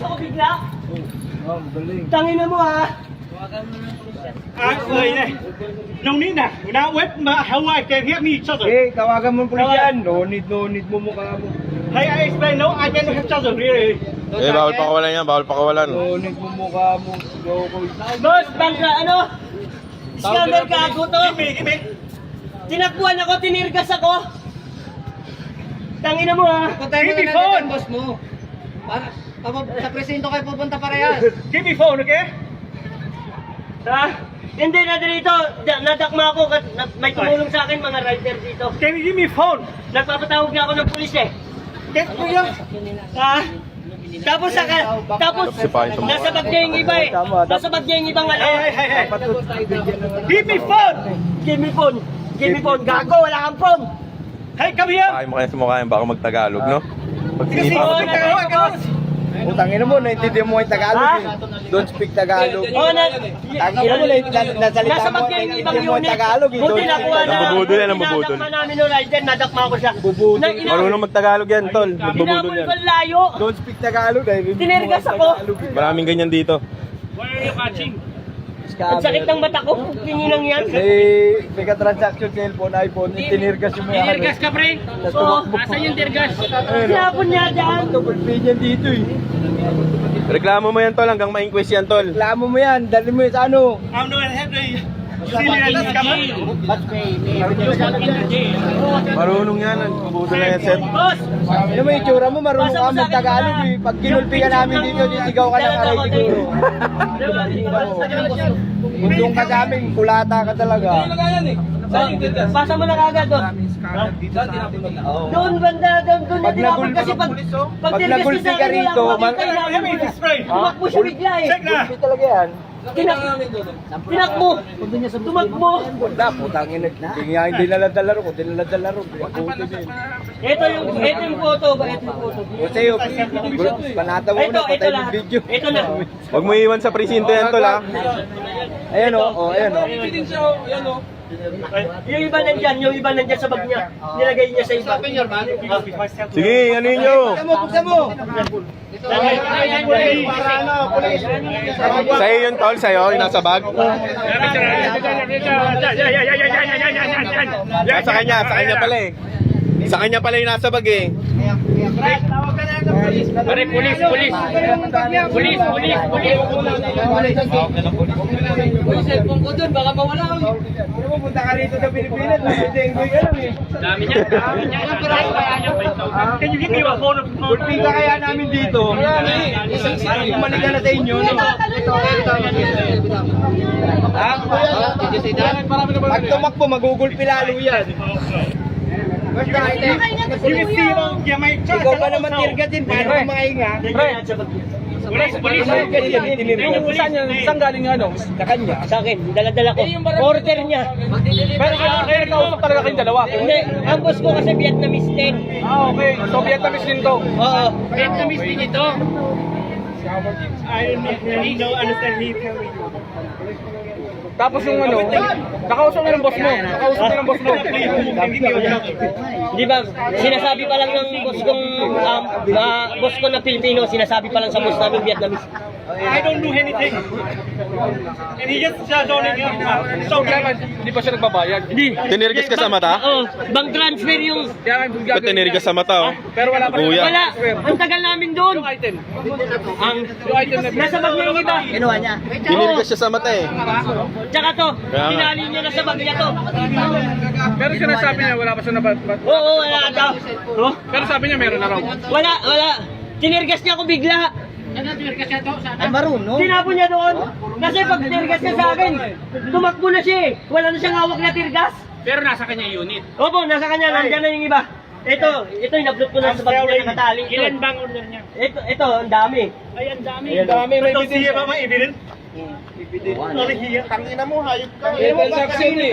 ako bigla. Oh, galing. Tangin na mo ha. Nung nina, na web Hawaii can hear me each other. Eh, tawagan mo pulis yan. No need mo mukha mo. Hey, I explain, no, I can have each other, really. Eh, bawal pakawalan yan, bawal pakawalan. No need mo mukha mo. Boss, bangka ano? Scammer ka ako to. Give me. Tinakbuhan ako, tinirgas ako. Tangin na mo ha. Give me phone. Boss mo. Para sa presinto kayo pupunta parehas. Give me phone, okay? Ha? Hindi na dito. Nadakma ako. May tumulong sa akin mga rider dito. Can you give me phone? Nagpapatawag na ako ng pulis eh. Yes, kuya. Ha? Tapos Sipahin sa mukha. nasa bag niya yung iba eh. Nasa bag niya yung ibang ano. Hey. Give me phone. Give me phone. Give me phone. Gago, wala kang phone. Hey, come here. Sipahin mo kaya sa mukha yan, baka mag-Tagalog, no? Pag Kasi, sinipa mo. Utangin mo, naintindihan mo yung Tagalog eh. Don't speak Tagalog. Oo na. Tangin mo, nasalita Nasa mo, bag niya yung ibang naintindihan mo yung unit. Tagalog eh. Buti Don't nakuha speak na. Nambubudol yan, nambubudol. Nadakma namin yung rider, nadakma ko siya. Bubudol. Marunong mag-Tagalog yan, tol. Magbubudol Hinabol yan. ko ang layo. Don't speak Tagalog. Tinirgas ako. Maraming ganyan dito. Why are you catching? Ang sakit ng mata ko. Kininang yan. May ka-transaction cellphone, iPhone, tinirgas yung may Tirgas ka, pre. Oo. Asan yung tirgas? Sinapon niya dyan. Double pay yan dito eh. Reklamo mo yan, tol, hanggang ma-inquest yan, tol. Reklamo mo yan, dali mo yun sa ano. I'm doing head Marunong yan, nagbubudol na yan, sir. Boss! Ano mo yung tsura mo, marunong ka mag-Tagalog eh. Pag kinulpi ka namin dito, titigaw ka ng aray dito. Bundong ka sa amin, kulata ka talaga. Pasa mo na kagad doon. Doon banda, doon na tinapon kasi pag nagulpi ka rito, tumakbo siya bigla eh. Gulpi talaga yan. Tinakbo. Tumakbo. Wala, putangin na. Hindi naladalaro ko, dinaladalaro. Ito yung photo ba? Ito yung photo. O sa'yo, panata mo na, patay yung video. Ito na. Huwag mo iwan sa presinto yan, tol, ha? Ayan o, ayan o. Yung iba nandyan sa bag niya. Nilagay niya sa iba. Sige, ano yun nyo? Buksan mo! Sa'yo yun, tol, sa'yo, yung nasa bag. Sa kanya pala eh. Sa kanya pala yung nasa bag eh. Pare, pulis. Cellphone ko dun, baka mawala ko. Ano mo, punta ka rito sa Pilipinas, mag-enjoy ka lang eh. Dami niya. Can you give me a phone? Gulpi ka kaya namin dito. Bumalik ka na sa inyo. Pag tumakbo, magugulpi lalo yan. Ikaw ba naman tirgatin? Paano ka makahinga? Pulis. Saan galing ano? Sa kanya. Sa akin, dala-dala ko. Order niya. Pero kaya kausap talaga kayong dalawa. Hindi, ang boss ko kasi Vietnamese din. Okay. So Vietnamese din to. Oo. Vietnamese din ito. I don't understand me. Tapos yung ano, nakausap na ng boss mo. Di ba, sinasabi pa lang ng boss ko na Pilipino, sinasabi pa lang sa boss namin Vietnamese. I don't do anything. And he just only So hindi pa siya nagbabayad. Hindi. Tinirgas ka sa mata? Oo, bank transfer yung... Ba't tinirgas sa mata, oh? Pero wala pa rin. Kuya. Wala, ang tagal namin doon. Yung item. Ang nasa bag niya yung iba. Kinuha niya. Tinirgas siya sa mata eh. Tsaka to, Kaya nga. tinali niya na sa bag niya to. Pero sinasabi niya wala pa siya Oo, wala daw. Oh, Pero sabi niya meron na raw. wala. Tinirgas niya ako bigla. Ay marunong. Tinapon niya doon. Kasi pag tinirgas niya sa akin, tumakbo na siya eh. Wala na siyang hawak na tirgas. Pero nasa kanya unit. Opo, nasa kanya, nandyan na yung iba. Ito, inablot ko na sa bag niya nakatali. Ilan bang order niya? Ito, ang dami. Ay, ang dami. Ayan, dami. May ebidensya ba? May evidence? Tangina mo, hayop ka.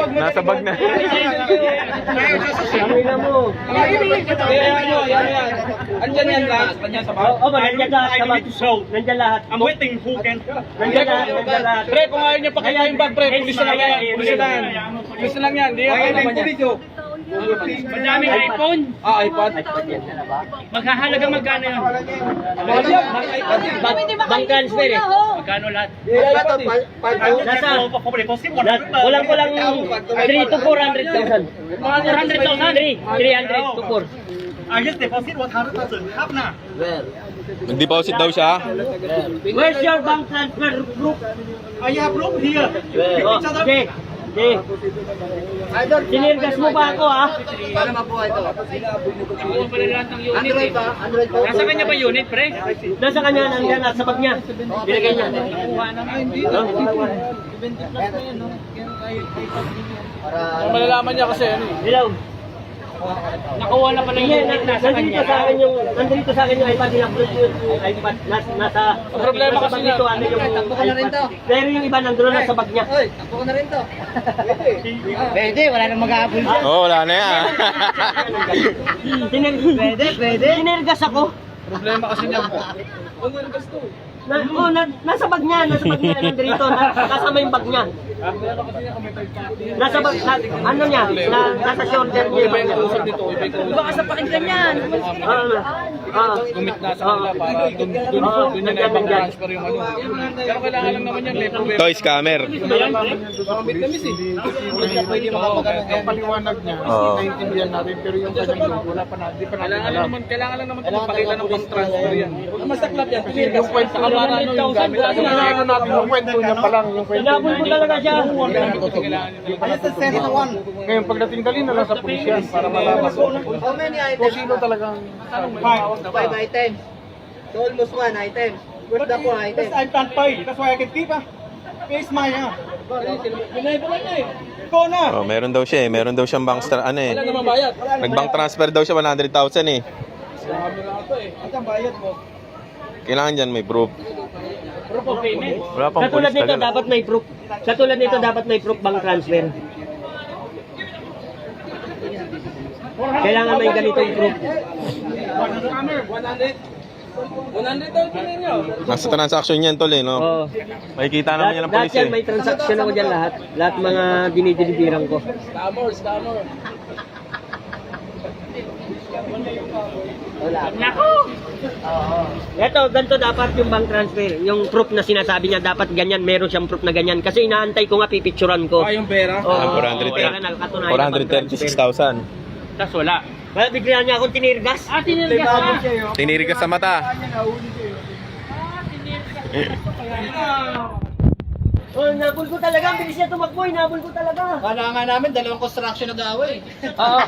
Nasa bag na. Tangina mo. Andyan yan lahat. Andyan sa bag. Opo, nandyan lahat sa bag. Nandyan lahat. I'm waiting who can. Nandyan lahat. Pre, kung ayaw niya pakita yung bag, pre, pulis na lang yan. Pulis na lang yan. Di yan. Madaming iPhone. iPad. Maghahalagang magkano yun? Bank transfer eh. Magkano lahat? Nasa, kulang-kulang 3 to 400,000. 300 to 4. I just deposit 100,000. Half na. Nag-deposit daw siya. Where's your bank transfer proof? I have room here. Oh, Jay, Jay. Sinirgas mo pa ako ha? Paano mabuhay ito? Nakuha pala lahat ng unit Android eh. ba? Android ba? Nasa kanya ba unit, pre? Nasa kanya, nandiyan nasa bag niya. Binigay niya. Para Malalaman niya kasi ano eh. Dilaw. Nakuha na pala yung unit nasa Nandito kanya. sa akin yung iPad, in-upload yung iPad. Nasa Problema nasa kasi bag niya. nito, ano yung Takbo ko na rin to. Pero yung iba nandun nasa bag niya. Oy, takbo ko na rin to. Pwede, wala nang mag-aabol dyan. Oo, wala na yan. Pwede. Sinirgas ako. Problema kasi niya. Nasa bag niya, nandito, kasama yung bag niya. Nasa bag, ano niya, nasa shoulder niya. Iba yung kausap dito. Iba yung kausap. Baka sa pakinggan yan. Gumit na sa kanila para doon niya na ibang transfer yung ano. Pero kailangan lang naman yan. Toy scammer. Parang Vietnamese eh. Pwede makapagano. Ang paliwanag niya, Oo. naiintindihan natin. Pero yung kanyang wala pa natin. Kailangan lang naman magpakita ng pang transfer yan. Mas taklap yan. Yung kwento ka para ano yung gamit. Ano natin yung kwento niya pa lang. Yung kwento Inabol mo talaga siya. Ngayon pagdating dali na lang sa pulisyan para malaman How many kung items? sino talagang 5 items. So almost 1 item. Where's the 4 items? I can't pay. That's why I can keep Face my Ikaw na. Oh, meron daw siya eh. Meron daw siyang bank ano eh. Nag-bank transfer daw siya 100,000 eh. Kailangan dyan may proof. Proof of payment. Wala pang Katulad police nito, talaga. dapat may proof. Katulad nito, dapat may proof bank transfer. Kailangan may ganitong proof. Nasa transaction yan tol eh, no? Oo. Makikita naman yan ng Lahat police yan, eh. may transaction ako dyan lahat. Lahat mga dinidilibiran ko. Nako! Ito, ganito dapat yung bank transfer. Yung proof na sinasabi niya, dapat ganyan, meron siyang proof na ganyan. Kasi inaantay ko nga, pipicturan ko. yung pera. Oo, Ah, kailangan nakatunayan na bank transfer. 436,000. Tapos wala. Kaya biglaan niya akong tinirgas. Tinilgas na. Tinirigas sa mata. Oh, nabul ko talaga. Ang bilis niya tumakbo. Nabul ko talaga. Kala nga namin, dalawang construction nag-aaway. Oo.